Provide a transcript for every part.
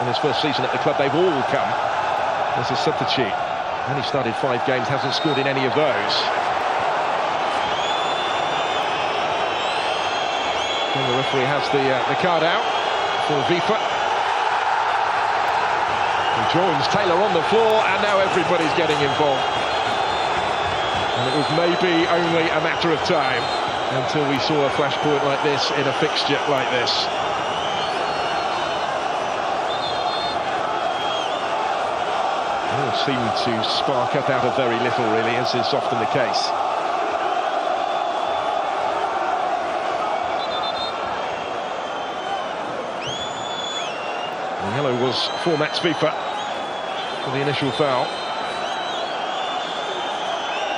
in his first season at the club. They've all come as a substitute. Only started 5 games, hasn't scored in any of those. And the referee has the card out for Vifa. He joins Taylor on the floor, and now everybody's getting involved. And it was maybe only a matter of time until we saw a flashpoint like this in a fixture like this. It all seemed to spark up out of very little, really, as is often the case. The yellow was for Max Vifa for the initial foul.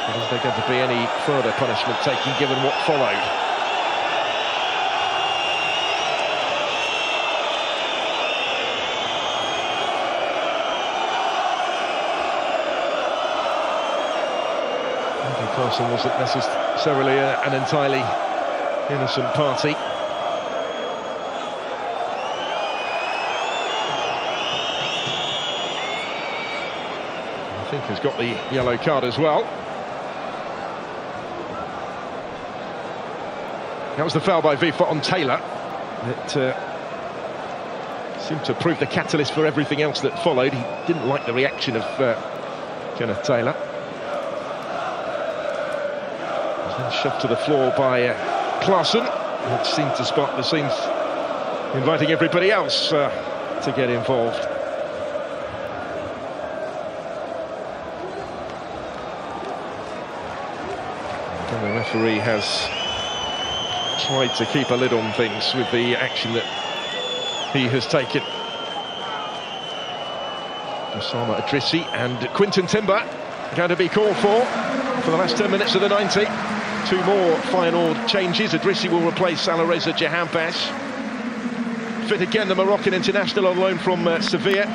But is there going to be any further punishment taken given what followed? Carson wasn't necessarily an entirely innocent party. I think he's got the yellow card as well. That was the foul by Vifa on Taylor. It seemed to prove the catalyst for everything else that followed. He didn't like the reaction of Kenneth Taylor. Then shoved to the floor by Klaassen, which seemed to spark the scenes, inviting everybody else to get involved. And the referee has tried to keep a lid on things with the action that he has taken. Osama Idrissi and Quinton Timber going to be called for the last 10 minutes of the 90. 2 more Feyenoord changes. Idrissi will replace Alireza Jahanbash. Fit again, the Moroccan international on loan from Sevilla.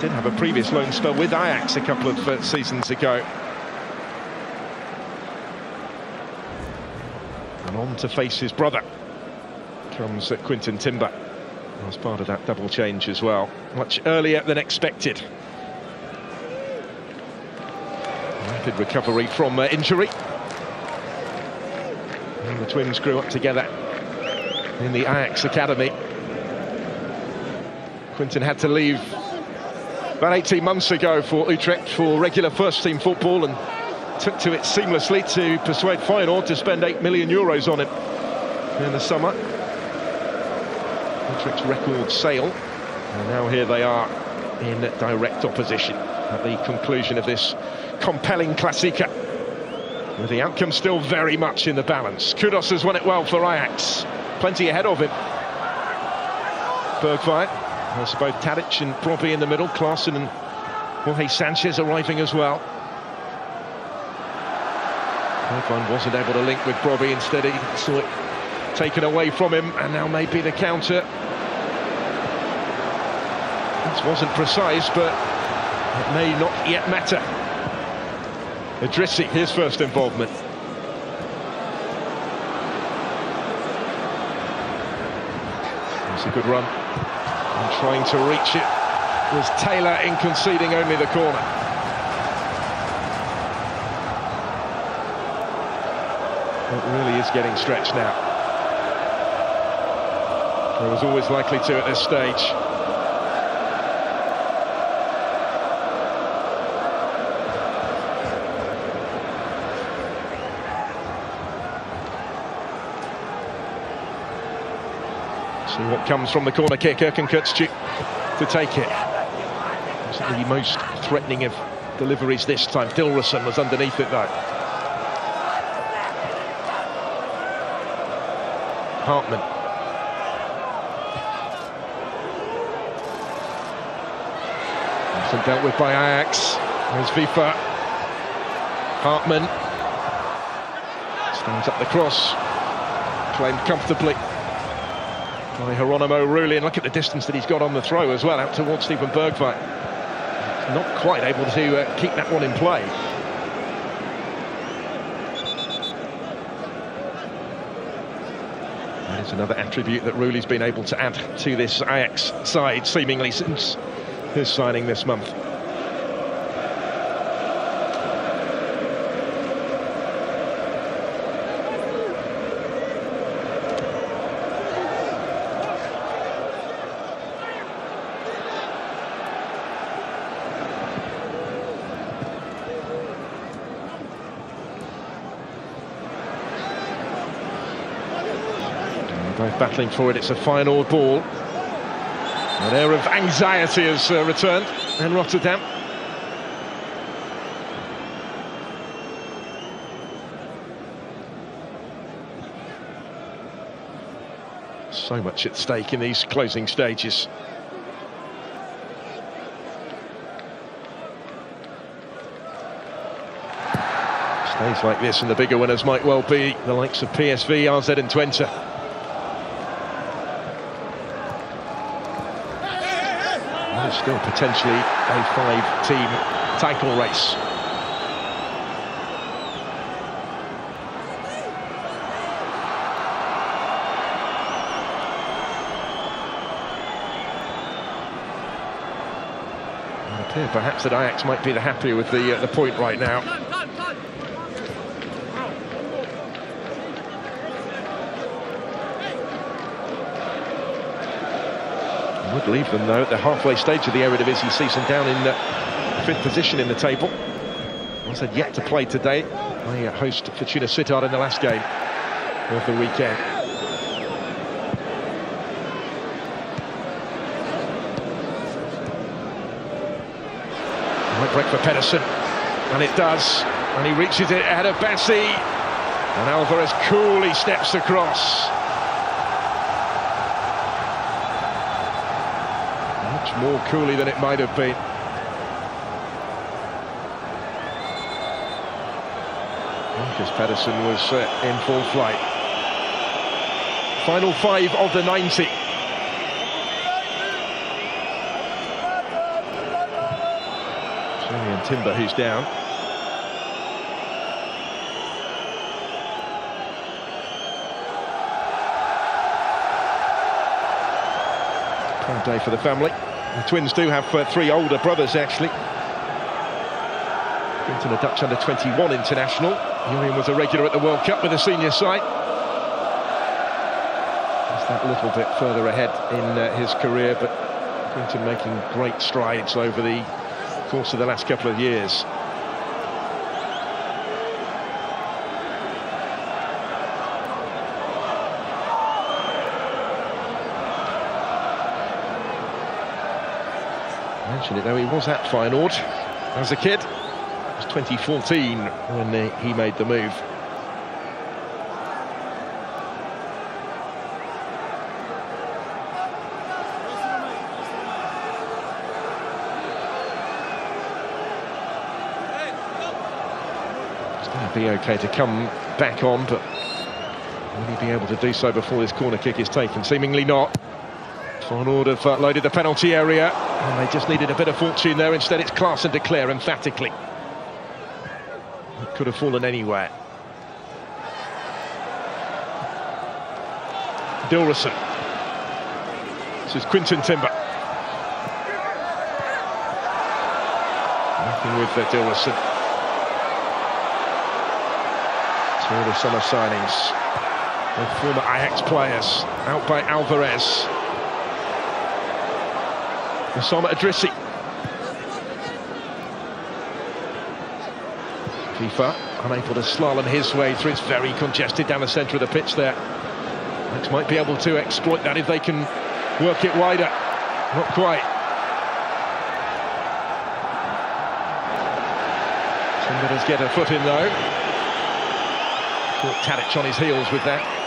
Did have a previous loan spell with Ajax a couple of seasons ago. And on to face his brother comes Quinton Timber as part of that double change as well. Much earlier than expected. Rapid recovery from injury. And the twins grew up together in the Ajax academy. Quinton had to leave about 18 months ago for Utrecht for regular first-team football and took to it seamlessly to persuade Feyenoord to spend €8 million on him in the summer. Utrecht's record sale. And now here they are in direct opposition at the conclusion of this compelling Klassieker, with the outcome still very much in the balance. Kudos has won it well for Ajax, plenty ahead of him. Bergwijn, there's both Tadic and Brobbey in the middle, Klaassen and Jorge Sanchez arriving as well. Bergwijn wasn't able to link with Brobbey, instead he saw it taken away from him, and now maybe the counter. This wasn't precise, but it may not yet matter. Idrissi, his first involvement. It's a good run. And trying to reach it was Taylor, in conceding only the corner. It really is getting stretched now. It was always likely to at this stage. See what comes from the corner kick. Erkan Kürtçü to take it. Wasn't the most threatening of deliveries this time. Dilrosun was underneath it though. Hartman. It's dealt with by Ajax. There's Vifa. Hartman stands up the cross. Claimed comfortably by Geronimo Rulli, and look at the distance that he's got on the throw as well, out towards Steven Bergwijn. Not quite able to keep that one in play. And There's another attribute that Rooley's been able to add to this Ajax side, seemingly since his signing this month. Both battling for it. It's a Feyenoord ball. An air of anxiety has returned in Rotterdam. So much at stake in these closing stages. Stays like this and the bigger winners might well be the likes of PSV, RZ and Twente. There's still potentially a 5-team title race. It appears perhaps that Ajax might be the happier with the point right now. Would leave them though at the halfway stage of the Eredivisie season down in 5th position in the table. As had yet to play today, they host Fortuna Sittard in the last game of the weekend. Might break for Pedersen, and it does, and he reaches it ahead of Bassi, and Alvarez coolly steps across. More coolly than it might have been. Because Pedersen was in full flight. Final 5 of the 90. Julian Timber who's down. Proud day for the family. The twins do have 3 older brothers, actually. Quinten, a Dutch under-21 international. Julian was a regular at the World Cup with the senior side. Just that little bit further ahead in his career, but Quinten making great strides over the course of the last couple of years. Mentioned it though, he was at Feyenoord as a kid. It was 2014 when he made the move. It's going to be okay to come back on, but will he be able to do so before this corner kick is taken? Seemingly not. Feyenoord have loaded the penalty area, and they just needed a bit of fortune there. Instead, it's Klaas and de Cler emphatically. It could have fallen anywhere. Dilrosun. This is Quinten Timber. Nothing with Dilrosun. Two of the summer signings. The former Ajax players out by Alvarez. Osama Idrissi. FIFA unable to slalom his way through. It's very congested down the centre of the pitch there. Ajax might be able to exploit that if they can work it wider. Not quite. Timber does get a foot in though. Caught Tadic on his heels with that.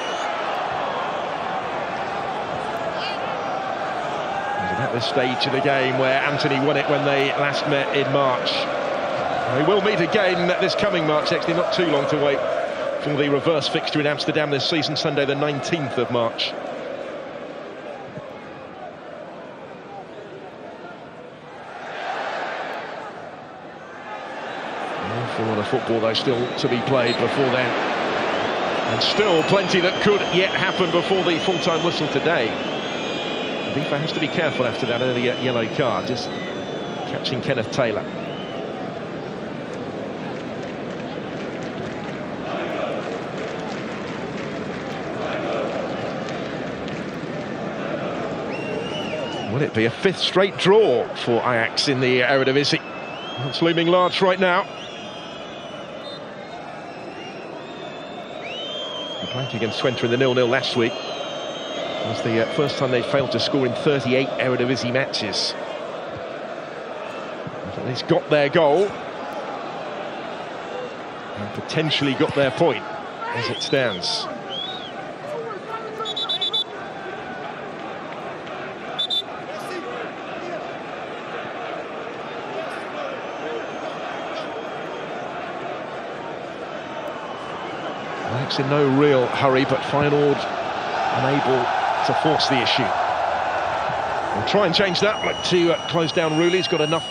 At this stage of the game where Anthony won it when they last met in March. They will meet again this coming March, actually not too long to wait for the reverse fixture in Amsterdam this season, Sunday the 19th of March. An awful lot of football though still to be played before then. And still plenty that could yet happen before the full-time whistle today. FIFA has to be careful after that early yellow card, just catching Kenneth Taylor. Will it be a fifth straight draw for Ajax in the Eredivisie? It's looming large right now. They played against Twente in the 0-0 last week. It was the first time they'd failed to score in 38 Eredivisie matches. They've at least got their goal. And potentially got their point as it stands. Ajax in no real hurry, but Feyenoord unable to force the issue. We'll try and change that, look to close down Rooley. He's got enough